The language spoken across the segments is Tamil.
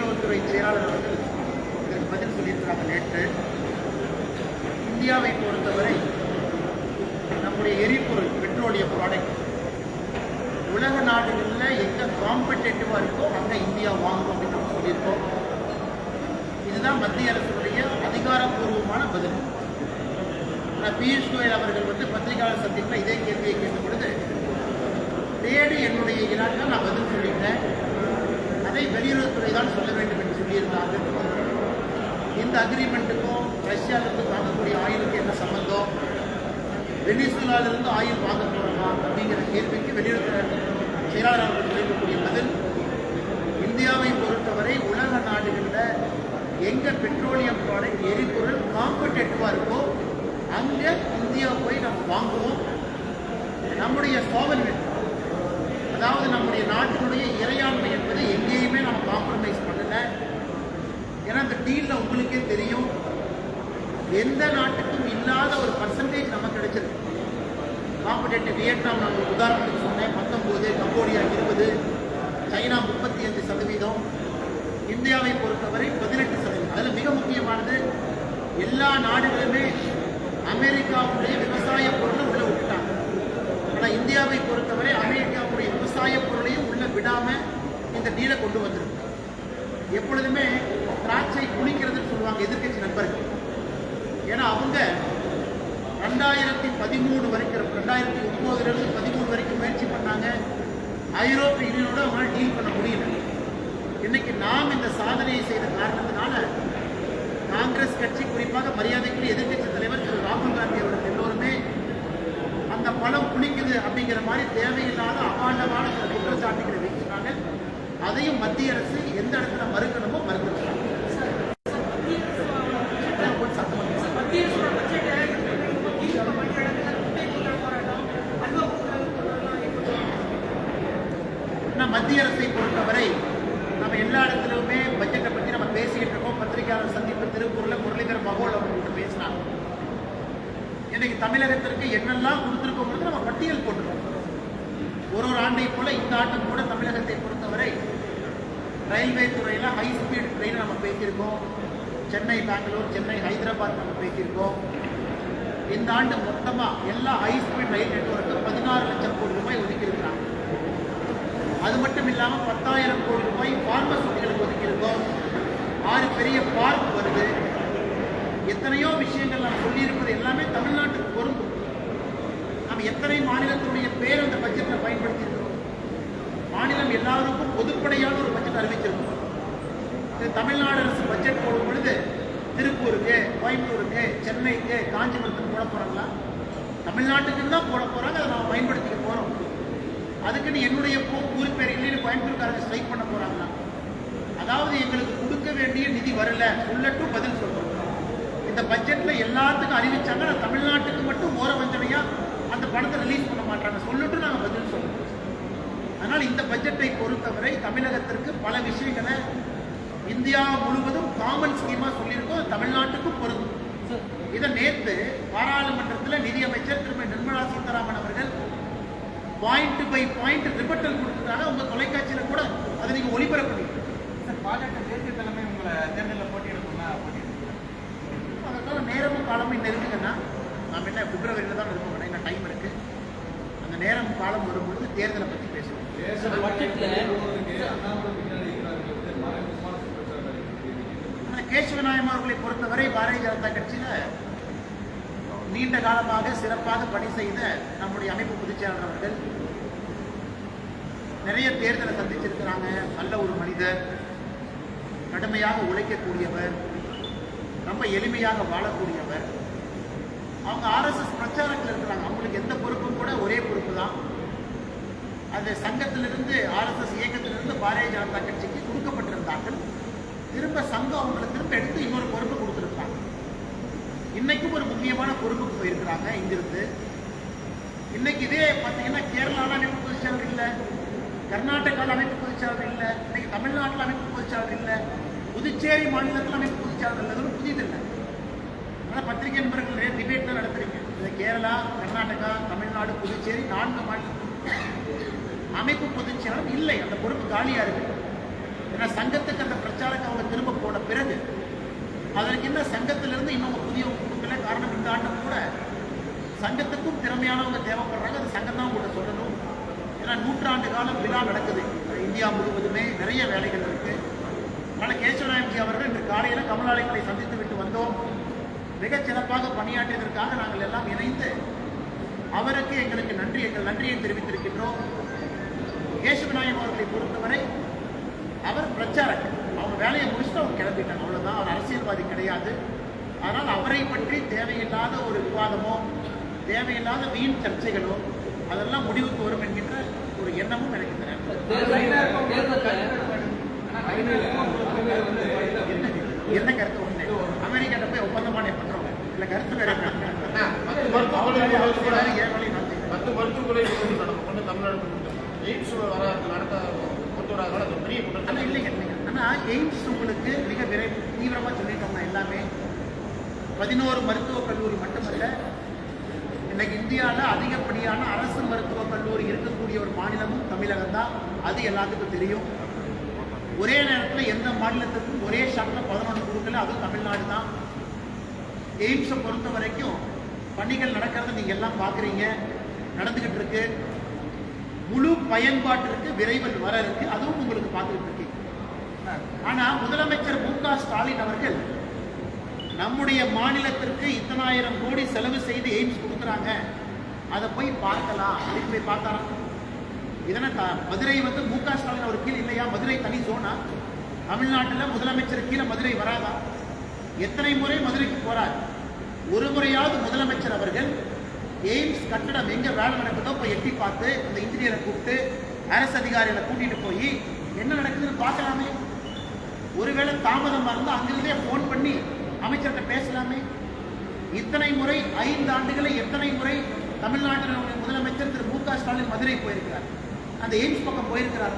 வெளியுறவுத்துறை செயலாளர் அவர்கள் இதற்கு பதில் சொல்லியிருக்கிறாங்க. நேற்று இந்தியாவை பொறுத்தவரை நம்முடைய எரிபொருள் பெட்ரோலியம் ப்ராடக்ட் உலக நாடுகளில் எங்கே காம்படேட்டிவாக இருக்கோ அங்கே இந்தியா வாங்கும் அப்படின்னு நம்ம சொல்லியிருக்கோம். இதுதான் மத்திய அரசுடைய அதிகாரப்பூர்வமான பதில். ஆனால் பியூஷ் கோயல் அவர்கள் பத்திரிகையாளர் சந்திப்பில் இதே கேள்வியை கேட்ட பொழுது தேடி என்னுடைய இலாக்கில் நான் பதில் சொல்லிட்டேன், அதை வெளியுறவுத்துறை தான் சொல்ல வேண்டும் என்று சொல்லியிருந்தார்கள். இந்த அக்ரிமெண்ட்டுக்கும் ரஷ்யாவிலிருந்து வாங்கக்கூடிய ஆயிலுக்கு என்ன சம்பந்தம், வெனிசுலாவிலிருந்து ஆயில் வாங்க போகிறோமா அப்படிங்கிற கேள்விக்கு வெளியுறவுத்துறை செயலாளர் அவர்கள் சொல்லியிருக்கக்கூடிய பதில், இந்தியாவை பொறுத்தவரை உலக நாடுகளில் எங்கே பெட்ரோலியம் ப்ராடக்ட் எரிபொருள் காம்படேட்டிவாக இருக்கோ அங்கே இந்தியா போய் நம்ம வாங்குவோம். நம்முடைய சோவர்னிட்டி, அதாவது நம்முடைய நாட்டினுடைய இறையாண்மை என்பது எங்கேயுமே நம்ம காம்ப்ரமைஸ் பண்ணலை. ஏன்னா அந்த டீலில் உங்களுக்கே தெரியும், எந்த நாட்டுக்கும் இல்லாத ஒரு பர்சன்டேஜ் நமக்கு கிடைச்சிருக்கு. காம்படேட்டிவ் வியட்நாம் நான் ஒரு உதாரணத்துக்கு சொன்னேன் 19, கம்போடியா 20, சைனா 35%, இந்தியாவை பொறுத்தவரை 18%. அதில் மிக முக்கியமானது எல்லா நாடுகளுமே அமெரிக்காவுடைய விவசாய பொருளை உள்ள விட்டுட்டாங்க. ஆனால் இந்தியாவை பொறுத்தவரை அமெரிக்காவுடைய விவசாய பொருளையும் உள்ள விடாமல் இந்த டீலை கொண்டு வந்திருக்கு. எப்பொழுதுமே திராட்சை குளிக்கிறதுன்னு சொல்லுவாங்க எதிர்கட்சி நண்பர்கள். ஏன்னா அவங்க 2013 வரைக்கும் 2009 13 வரைக்கும் முயற்சி பண்ணாங்க. ஐரோப்பிய யூனியனோட அவங்களால டீல் பண்ண முடியல. இன்னைக்கு நாம் இந்த சாதனையை செய்த காரணத்தினால காங்கிரஸ் கட்சி, குறிப்பாக மரியாதைக்குரிய எதிர்கட்சி தலைவர் திரு ராகுல் காந்தி அவர்கள் எல்லோருமே அந்த பணம் குளிக்குது அப்படிங்கிற மாதிரி தேவையில்லாத அபாண்டமான சில குற்றச்சாட்டுகளை வைக்கிறாங்க. அதையும் மத்திய அரசு எந்த இடத்துல மறுக்கணுமோ மறுக்கிறாங்க. மத்திய அரசை பொறுத்தவரை நம்ம எல்லா இடத்துலையுமே பட்ஜெட்டை பற்றி நம்ம பேசிக்கிட்டு இருக்கோம். பத்திரிகையாளர் சந்திப்பு திருப்பூரில் முரளிதர் மகோல் அவங்க பேசினாங்க. இன்னைக்கு தமிழகத்திற்கு என்னெல்லாம் கொடுத்துருக்கோங்கிறது நம்ம பட்டியல் போட்டுருக்கோம். ஒரு ஆண்டை போல இந்த ஆண்டும் கூட தமிழகத்தை பொறுத்தவரை ரயில்வே துறையில் ஹை ஸ்பீட் ட்ரெயின் நம்ம பேசியிருக்கோம். சென்னை பெங்களூர், சென்னை ஹைதராபாத் நம்ம பேசியிருக்கோம். இந்த ஆண்டு மொத்தமாக எல்லா ஹை ஸ்பீட் ரயில் நெட்வொர்க்கு 16 லட்சம் கோடி ரூபாய் ஒதுக்கியிருக்கிறாங்க. அது மட்டும் இல்லாமல் 10,000 கோடி ரூபாய் பார்மசூட்டிகளுக்கு ஒதுக்கியிருக்கோம். 6 பெரிய பார்க் வருது. எத்தனையோ விஷயங்கள் நாம் சொல்லியிருப்பது எல்லாமே தமிழ்நாட்டுக்கு பொருந்தும். நம்ம எத்தனை மாநிலத்தினுடைய பேர் அந்த பட்ஜெட்டில் பயன்படுத்தியிருக்கிறோம். மாநிலம் எல்லாருக்கும் பொதுப்படையான ஒரு பட்ஜெட் அறிவிச்சிருக்கோம். இது தமிழ்நாடு அரசு பட்ஜெட் போடும் பொழுது திருப்பூருக்கு, கோயம்புத்தூருக்கு, சென்னைக்கு, காஞ்சிபுரத்துக்கு போட போகிறாங்களா? தமிழ்நாட்டுக்கு தான் போட போகிறாங்க. அதை நம்ம பயன்படுத்திக்க போகிறோம். அதுக்குன்னு என்னுடைய ஊர் பேர் இல்லைன்னு கோயம்புத்தூர்காரங்க ஸ்ட்ரைக் பண்ண போகிறாங்களா? அதாவது எங்களுக்கு கொடுக்க வேண்டிய நிதி வரல, சொல்லட்டும் பதில் சொல்கிறோம். இந்த பட்ஜெட்டில் எல்லாத்துக்கும் அறிவிச்சாங்க. நான் தமிழ்நாட்டுக்கு மட்டும் ஓர வஞ்சனையாக அந்த பணத்தை ரிலீஸ் பண்ண மாட்டாங்க, சொல்லட்டும் நாங்கள் பதில் சொல்கிறோம். அதனால் இந்த பட்ஜெட்டை பொறுத்தவரை தமிழகத்திற்கு பல விஷயங்களை இந்தியா முழுவதும் காமன் ஸ்கீமாக சொல்லியிருக்கோம். தமிழ்நாட்டுக்கும் பொருந்தும். இதை நேற்று பாராளுமன்றத்தில் நிதியமைச்சர் திருமதி நிர்மலா சீதாராமன் அவர்கள் பாயிண்ட் பை பாயிண்ட் ரிப்பட்டல் கொடுத்துட்டாங்க. உங்கள் தொலைக்காட்சியில் கூட அதை நீங்கள் ஒளிபரப்பு பாஜக தேசிய தலைமை உங்களை தேர்தலில் போட்டியிடணும்னா அதற்கான நேரமும் காலமும் நெருங்குங்கன்னா நாம் என்ன பிப்ரவரியில் தான் இருக்கோம். இன்னும் டைம் இருக்குது. அந்த நேரம் காலம் வரும்பொழுது தேர்தலை பற்றி பேசுவோம். கேசவநாயகம் அவர்களை பொறுத்தவரை பாரதிய ஜனதா கட்சியில் நீண்ட காலமாக சிறப்பாக பணி செய்த நம்முடைய அமைப்பு பொதுச்செயலாளர் அவர்கள் நிறைய தேர்தலை சந்திச்சிருக்கிறாங்க. நல்ல ஒரு மனிதர், கடுமையாக உழைக்கக்கூடியவர், ரொம்ப எளிமையாக வாழக்கூடியவர். அவங்க ஆர்எஸ்எஸ் பிரச்சாரத்தில் இருக்கிறாங்க. அவங்களுக்கு எந்த பொறுப்பும் கூட ஒரே பொறுப்பு தான். அந்த சங்கத்திலிருந்து, ஆர்எஸ்எஸ் இயக்கத்திலிருந்து பாரதிய ஜனதா கட்சிக்கு கொடுக்கப்பட்டிருந்தார்கள். திரும்ப சங்கம் அவங்களை திரும்ப எடுத்து இன்னொரு பொறுப்பு கொடுத்துருக்காங்க. இன்னைக்கும் ஒரு முக்கியமான பொறுப்புக்கு போயிருக்கிறாங்க இங்கிருந்து. இன்னைக்கு இதே பார்த்தீங்கன்னா கேரளாவில் அமைப்பு பொதுச்செயலாளர் இல்லை, கர்நாடகாவில் அமைப்பு பொதுச்செயலாளர் இல்லை, இன்னைக்கு தமிழ்நாட்டில் அமைப்பு பொதுச்செயலாளர் இல்லை, புதுச்சேரி மாநிலத்தில் அமைப்பு பொதுச்செயலாளர் இல்லை. அதுவும் புதிதில்லை. ஆனால் பத்திரிகை நண்பர்கள் நிறைய டிபேட்லாம் நடத்துறீங்க. இந்த கேரளா, கர்நாடகா, தமிழ்நாடு, புதுச்சேரி 4 மாநிலம் அமைப்பு பொதுச்செயலாளர் இல்லை. அந்த பொறுப்பு காலியாக இருக்கு. ஏன்னா சங்கத்துக்கு அந்த பிரச்சாரம் பிரச்சாரக்கு அவங்க திரும்ப போன பிறகு அதற்கு இந்த சங்கத்திலிருந்து இன்னும் புதியவங்க கொடுக்கல. காரணம் இந்த ஆண்டும் கூட சங்கத்துக்கும் திறமையானவங்க தேவைப்படுறாங்க. அது சங்கம் தான் உங்கள்கிட்ட சொல்லணும். ஏன்னா 100 ஆண்டு காலம் விழா நடக்குது இந்தியா முழுவதுமே, நிறைய வேலைகள் இருக்கு. அதனால் கேசவநாயகி அவர்கள் இன்று காலையில் கமலாலயங்களை சந்தித்து விட்டு வந்தோம். மிகச் சிறப்பாக பணியாற்றியதற்காக நாங்கள் எல்லாம் இணைந்து அவருக்கு எங்கள் நன்றியை தெரிவித்திருக்கின்றோம். கேசவநாயகம் அவர்களை பொறுத்தவரை அவர் பிரச்சாரகர். அவங்க வேலையை முடிச்சுட்டு அவங்க கிளம்பிட்டாங்க, அவ்வளோதான். அவர் அரசியல்வாதி கிடையாது. அதனால் அவரை பற்றி தேவையில்லாத ஒரு விவாதமோ தேவையில்லாத வீண் சர்ச்சைகளோ அதெல்லாம் முடிவுக்கு வரும் என்கின்ற ஒரு எண்ணமும் எனக்கு என்ன கருத்து ஒண்ணு அமெரிக்காட்ட போய் ஒப்பந்தமான பண்றோம் இல்ல கருத்து வேற. 10 மருத்துவமனை தமிழ்நாடு எய்ம்ஸ் இல்லைங்க. ஆனா எய்ம்ஸ் உங்களுக்கு மிக தீவிரமா சொல்லிட்டோம்னா எல்லாமே 11 மருத்துவக் கல்லூரி மட்டுமல்ல, இன்னைக்கு இந்தியாவில் அதிகப்படியான அரசு மருத்துவக் கல்லூரி இருக்கக்கூடிய ஒரு மாநிலமும் தமிழகம் தான். அது எல்லாத்துக்கும் தெரியும். ஒரே நேரத்தில் எந்த மாநிலத்துக்கும் ஒரே ஷாட்டில் 11 கொடுக்கல, அதுவும் தமிழ்நாடு தான். எய்ம்ஸை பொறுத்த வரைக்கும் பணிகள் நடக்கிறது நீங்கள் எல்லாம் பார்க்குறீங்க, நடந்துகிட்டு இருக்கு. முழு பயன்பாட்டிற்கு விரைவில் வர இருக்கு, அதுவும் உங்களுக்கு பார்த்துக்கிட்டு இருக்கீங்க. ஆனால் முதலமைச்சர் மு.க. ஸ்டாலின் அவர்கள் நம்முடைய மாநிலத்திற்கு இத்தனாயிரம் கோடி செலவு செய்து எய்ம்ஸ் கொடுக்குறாங்க, அதை போய் பார்க்கலாம் அப்படின்னு போய் பார்த்தாராம். இதனை மதுரை மு.க. ஸ்டாலின் அவர் கீழ் இல்லையா? மதுரை தனி சோனா? தமிழ்நாட்டில் முதலமைச்சர் கீழே மதுரை வராதா? எத்தனை முறை மதுரைக்கு போறார்? ஒரு முறையாவது முதலமைச்சர் அவர்கள் எய்ம்ஸ் கட்டடம் எங்க வேலை நடக்குதோ போய் எட்டி பார்த்து அந்த இன்ஜினியரை கூப்பிட்டு அரசு அதிகாரிகளை கூட்டிட்டு போய் என்ன நடக்குதுன்னு பார்க்கலாமே. ஒருவேளை தாமதமா இருந்தால் அங்கிருந்தே போன் பண்ணி அமைச்சர்கிட்ட பேசலாமே. இத்தனை முறை 5 ஆண்டுகளை எத்தனை முறை தமிழ்நாட்டினுடைய முதலமைச்சர் திரு மு.க. ஸ்டாலின் மதுரை போயிருக்கிறார், அந்த எய்ம்ஸ் பக்கம் போயிருக்கிறார்.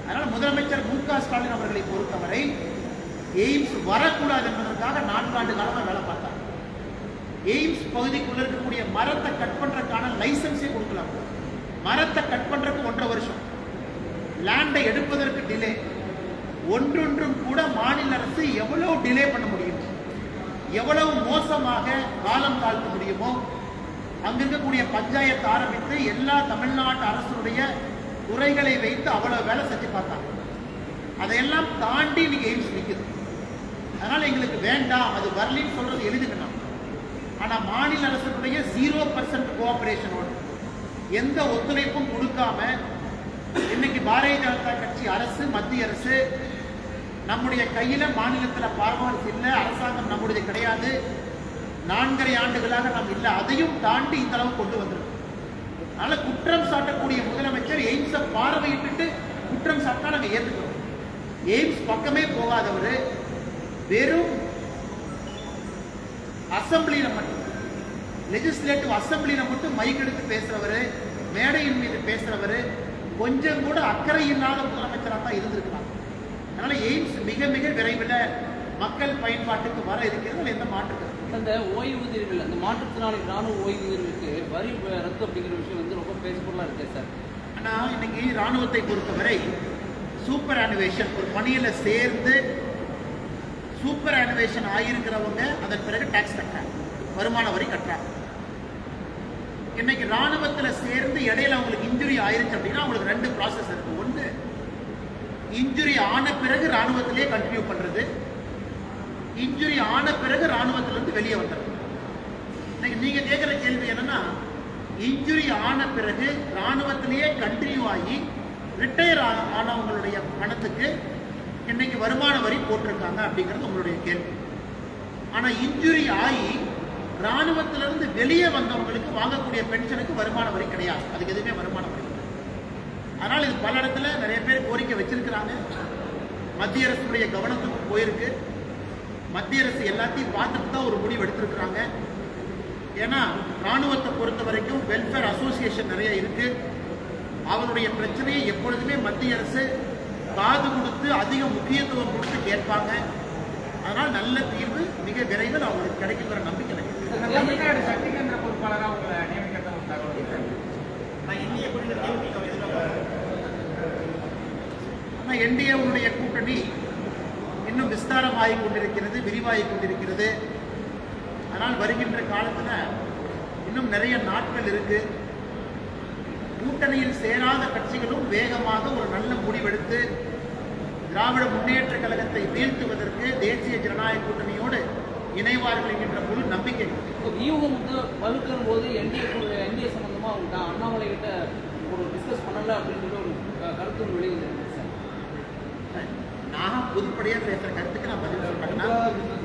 அதனால முதலமைச்சர் மு.க. ஸ்டாலின் அவர்களை பொறுத்தவரை எய்ம்ஸ் வரக்கூடாது என்பதற்காக 4 ஆண்டு காலமாக வேலை பார்த்தார். எய்ம்ஸ் பகுதிக்குள்ள இருக்கக்கூடிய மரத்தை கட் பண்றதுக்கான லைசன்ஸே கொடுக்கலாம். மரத்தை கட் பண்றதுக்கு 1.5 வருஷம், லேண்டை எடுப்பதற்கு டிலே. ஒன்றொன்றும் கூட மாநில அரசு எவ்வளவு டிலே பண்ண முடியும், எவ்வளவு மோசமாக காலம் தாழ்த்த முடியுமோ அங்க இருக்கக்கூடிய பஞ்சாயத்து ஆரம்பித்து எல்லா தமிழ்நாட்டு அரசுடைய துறைகளை வைத்து அவ்வளவு வேலை செஞ்சு பார்த்தாங்க. அதையெல்லாம் தாண்டி இன்னைக்கு எய்ம்ஸ் நிற்குது. அதனால எங்களுக்கு வேண்டாம், அது வரலின்னு சொல்றது எழுதுக்கணும். ஆனா மாநில அரசுடைய 0% கோஆபரேஷனோடு எந்த ஒத்துழைப்பும் கொடுக்காம இன்னைக்கு பாரதிய ஜனதா கட்சி அரசு, மத்திய அரசு நம்முடைய கையில மாநிலத்தில் பர்ஃபார்மன்ஸ் இல்லை, அரசாங்கம் நம்முடைய கிடையாது, 4.5 ஆண்டுகளாக நாம் இல்லை, அதையும் தாண்டி இந்த அளவு கொண்டு வந்திருக்கோம். அதனால குற்றம் சாட்டக்கூடிய முதலமைச்சர் எய்ம்ஸை பார்வையிட்டு குற்றம் சாட்டா நாங்கள் ஏற்றுக்கிறோம். எய்ம்ஸ் பக்கமே போகாதவர் வெறும் அசம்பிளியில மட்டும், லெஜிஸ்லேட்டிவ் அசம்பிளியில மட்டும் மைக் எடுத்து பேசுறவர், மேடையின் மீது பேசுறவர், கொஞ்சம் கூட அக்கறை இல்லாத முதலமைச்சராக தான் இருந்திருக்கிறாங்க. அதனால எய்ம்ஸ் மிக மிக விரைவில் மக்கள் பயன்பாட்டுக்கு வர இருக்கிறது, எந்த மாற்று. அந்த ஓய்வூதியர்கள், அந்த மாற்றுத்திறனாளி ராணுவ ஓய்வூதியர்களுக்கு வரி ரத்து அப்படிங்கிற விஷயம் ரொம்ப பேசப்பொருளாக இருக்கு சார். ஆனால் இன்னைக்கு ராணுவத்தை பொறுத்தவரை சூப்பர் ஆனுவேஷன் ஒரு பணியில சேர்ந்து சூப்பர் ஆனுவேஷன் ஆகியிருக்கிறவங்க அதன் பிறகு டாக்ஸ் கட்டுறாங்க, வருமான வரி கட்டுறாங்க. இன்னைக்கு ராணுவத்தில் சேர்ந்து இடையில அவங்களுக்கு இன்ஜுரி ஆயிருச்சு அப்படின்னா அவங்களுக்கு 2 ப்ராசஸ் இருக்கு. ஒன்று, இன்ஜுரி ஆன பிறகு ராணுவத்திலே கண்டினியூ பண்றது, இன்ஜுரி ஆன பிறகு ராணுவத்திலிருந்து வெளியே வந்துடுறது. இன்னைக்கு நீங்க கேட்கிற கேள்வி என்னன்னா, இன்ஜுரி ஆன பிறகு ராணுவத்திலேயே கண்டினியூ ஆகி ரிட்டையர் ஆனவங்களுடைய பணத்துக்கு இன்னைக்கு வருமான வரி போட்டிருக்காங்க அப்படிங்கிறது உங்களுடைய கேள்வி. ஆனா இன்ஜுரி ஆகி ராணுவத்திலிருந்து வெளியே வந்தவங்களுக்கு வாங்கக்கூடிய பென்ஷனுக்கு வருமான வரி கிடையாது, அதுக்கு எதுவுமே வருமான வரி. அதனால இது பல இடத்துல நிறைய பேர் கோரிக்கை வச்சிருக்கிறாங்க, மத்திய அரசுடைய கவனத்துக்கு போயிருக்கு. மத்திய அரசு எல்லாத்தையும் பார்த்துட்டு தான் ஒரு முடிவு எடுத்திருக்கிறாங்க. ஏன்னா ராணுவத்தை பொறுத்த வரைக்கும் வெல்ஃபேர் அசோசியேஷன் நிறைய இருக்கு. அவருடைய பிரச்சனையை எப்பொழுதுமே மத்திய அரசு காது கொடுத்து அதிக முக்கியத்துவம் கொடுத்து கேட்பாங்க. அதனால் நல்ல தீர்வு மிக விரைவில் அவங்களுக்கு கிடைக்குங்கிற நம்பிக்கை எனக்கு. தமிழ்நாடு சட்டமன்ற பொறுப்பாளராக உங்களை நியமிக்கிறத ஒரு தகவல். ஆனால் என்டிஏவுடைய கூட்டணி விஸ்தாரமாகிக் கொண்டிருக்கிறது, விரிவாகிக் கொண்டிருக்கிறது. ஆனால் வருகின்ற காலத்துல இன்னும் நிறைய நாட்கள் இருக்கு. கூட்டணியில் சேராத கட்சிகளும் வேகமாக ஒரு நல்ல முடிவெடுத்து திராவிட முன்னேற்ற கழகத்தை வீழ்த்துவதற்கு தேசிய ஜனநாயக கூட்டணியோடு இணைவார்கள் என்கின்ற முழு நம்பிக்கை. வியூகம் வந்து வலுக்கும் போது என்டிஏ சம்பந்தமா அவங்க அண்ணாமலை கிட்ட ஒரு டிஸ்கஸ் பண்ணல அப்படின்ற ஒரு கருத்து வெளியில் சார். நான் பொதுப்படையா பேசுற கருத்துக்கு நான் பதில் சொல்றேன்னா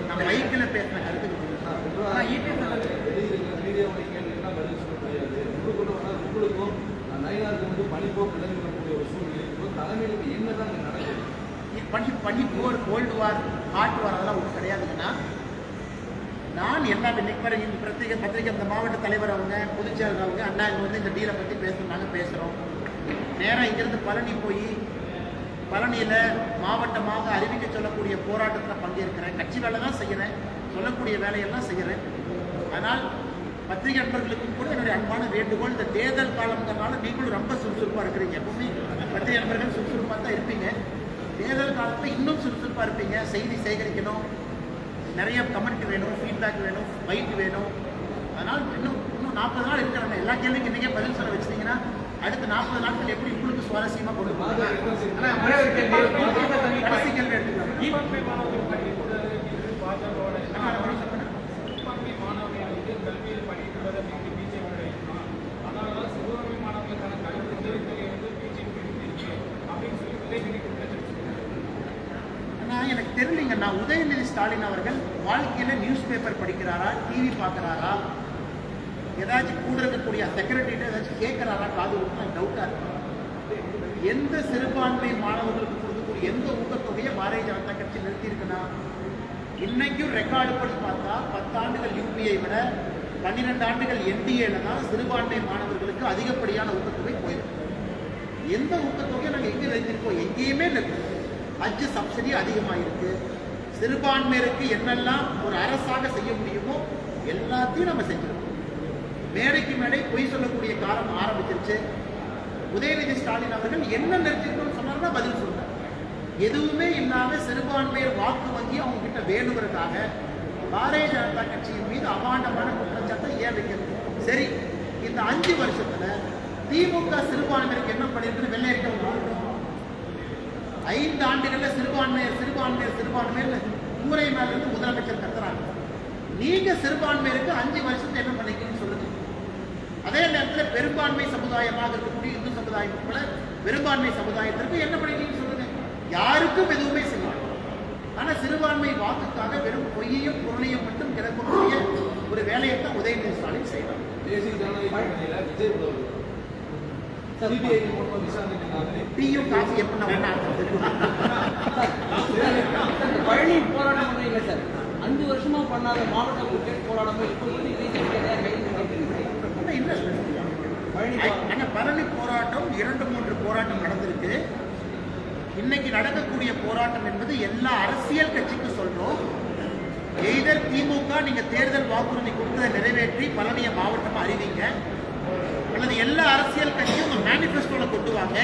நான் மைக்கில் பேசுற கருத்துக்கு உங்களுக்கும் நயினாருக்கு வந்து பனிப்போக்கு நிலைமைக்கூடிய ஒரு சூழ்நிலை தலைமையில் என்னதான் நடக்குது? பனி போர், கோல்டு வார், ஹாட் வார் அதெல்லாம் ஒன்றும் கிடையாதுங்கன்னா நான் எல்லாமே இன்னைக்கு வரை பத்திரிகை இந்த மாவட்ட தலைவர் அவங்க, பொதுச்செயலர் அவங்க, அண்ணா இங்கே வந்து இந்த டீலை பற்றி பேசுகிறாங்க, பேசுகிறோம். நேராக இங்கிருந்து பழனி போய் பழனியில் மாவட்டமாக அறிவிக்க சொல்லக்கூடிய போராட்டத்தில் பங்கேற்கிறேன். கட்சி வேலை தான் செய்கிறேன், சொல்லக்கூடிய வேலையெல்லாம் செய்கிறேன். ஆனால் பத்திரிகை நண்பர்களுக்கும் கூட என்னுடைய அன்பான வேண்டுகோள், இந்த தேர்தல் காலங்கிறனால நீங்களும் ரொம்ப சுறுசுறுப்பாக இருக்கிறீங்க. எப்பவுமே பத்திரிகை நண்பர்கள் சுறுசுறுப்பாக தான் இருப்பீங்க. தேர்தல் காலத்தில் இன்னும் சுறுசுறுப்பாக இருப்பீங்க. செய்தி சேகரிக்கணும், நிறைய கமெண்ட் வேணும், ஃபீட்பேக் வேணும், பைட் வேணும். அதனால் இன்னும் 40 நாள் இருக்கிறாங்க. எல்லா கேள்விக்கும் இன்றைக்கே பதில் சொல்ல வச்சிட்டிங்கன்னா அடுத்த 40 நாட்கள் எப்படி உங்களுக்கு சுவாரஸ்யமாக கொண்டு போகணும். கடைசி கேள்வி எடுத்துக்கலாம். எனக்கு தெரியலீங்க. நான் உதயநிதி ஸ்டாலின் அவர்கள் வாழ்க்கையில நியூஸ் பேப்பர் படிக்கிறாரா, டிவி பார்க்கிறாரா, ஏதாச்சும் கூட இருக்கக்கூடிய செக்ரட்டரிட்ட ஏதாச்சும் கேட்கிறாரா, காது கொடுத்தா டவுட்டா இருக்கு. எந்த சிறுபான்மை மாணவர்களுக்கு கொடுக்கக்கூடிய எந்த ஊக்கத்தொகையை பாரதிய ஜனதா கட்சி நிறுத்தி இருக்குன்னா, இன்னைக்கும் ரெக்கார்டு படி பார்த்தா 10 ஆண்டுகள் யூபிஐ விட 12 ஆண்டுகள் என்டிஏல தான் சிறுபான்மை மாணவர்களுக்கு அதிகப்படியான ஊக்கத்தொகை போயிருக்கு. எந்த ஊக்கத்தொகையை நாங்கள் எங்கே நிறுத்திருக்கோம்? எங்கேயுமே நிறுத்தோம். ஹஜ் சப்சிடி அதிகமாயிருக்கு. சிறுபான்மையருக்கு என்னெல்லாம் ஒரு அரசாக செய்ய முடியுமோ எல்லாத்தையும் நம்ம செஞ்சிருக்கோம். மேடைக்கு மேடை பொய் சொல்லக்கூடிய காலம் ஆரம்பிச்சிருச்சு. உதயநிதி ஸ்டாலின் அவர்கள் என்ன நிறுத்திருக்கோம்னு சொன்னார்னா பதில் சொல்றார். எதுவுமே இல்லாம சிறுபான்மையர் வாக்கு வங்கி அவங்க கிட்ட வேணுங்கிறதுக்காக பாரதிய ஜனதா கட்சியின் மீது அபாண்டமான குற்றச்சாட்டை ஏன் வைக்கிறது? சரி, இந்த 5 வருஷத்துல திமுக சிறுபான்மையருக்கு என்ன பண்ணிருக்கு? வெள்ளை அறிக்கை 5 ஆண்டுகள்ல சிறுபான்மையர் கூரை மேல இருந்து முதலமைச்சர் கத்துறாங்க. நீங்க சிறுபான்மையருக்கு 5 வருஷத்தை என்ன பண்ணிக்கணும்னு சொல்லுங்க. அதே நேரத்தில் பெரும்பான்மை சமுதாயமாக இருக்கக்கூடிய இந்து சமுதாயம் உட்பட பெரும்பான்மை சமுதாயத்திற்கு என்ன பண்ணிக்கணும்னு சொல்லுங்க. யாருக்கும் எதுவுமே செய்யலாம். ஆனா சிறுபான்மை வாக்குக்காக வெறும் பொய்யையும் பொருளையும் மட்டும் கிடக்கக்கூடிய ஒரு வேலையை தான் உதயநிதி ஸ்டாலின் செய்யலாம். தேசிய ஜனநாயக விஜய் டீயும் காஃபி எப்படி பழனி போராட்டம் இல்லை சார். 5 வருஷமா பண்ணாத மாவட்ட கிரிக்கெட் போராட்டமே பழனி போராட்டம் 2-3 போராட்டம் நடந்திருக்கு. இன்னைக்கு நடக்கக்கூடிய போராட்டம் என்பது எல்லா அரசியல் கட்சிக்கும் சொல்றோம். எய்தர் திமுக நீங்க தேர்தல் வாக்குறுதி கொடுத்ததை நிறைவேற்றி பழனிய மாவட்டமா அறிவிங்க, அல்லது எல்லா அரசியல் கட்சியும் உங்க மேனிபெஸ்டோல கொண்டு வாங்க.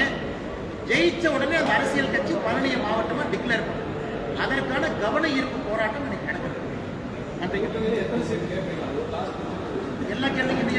ஜெயிச்ச உடனே அந்த அரசியல் கட்சி பழனிய மாவட்டமா டிக்ளேர் பண்ணும். அதற்கான கவன ஈர்ப்பு போராட்டம் இன்னைக்கு நடக்குது. எல்லா கேள்விக்கும்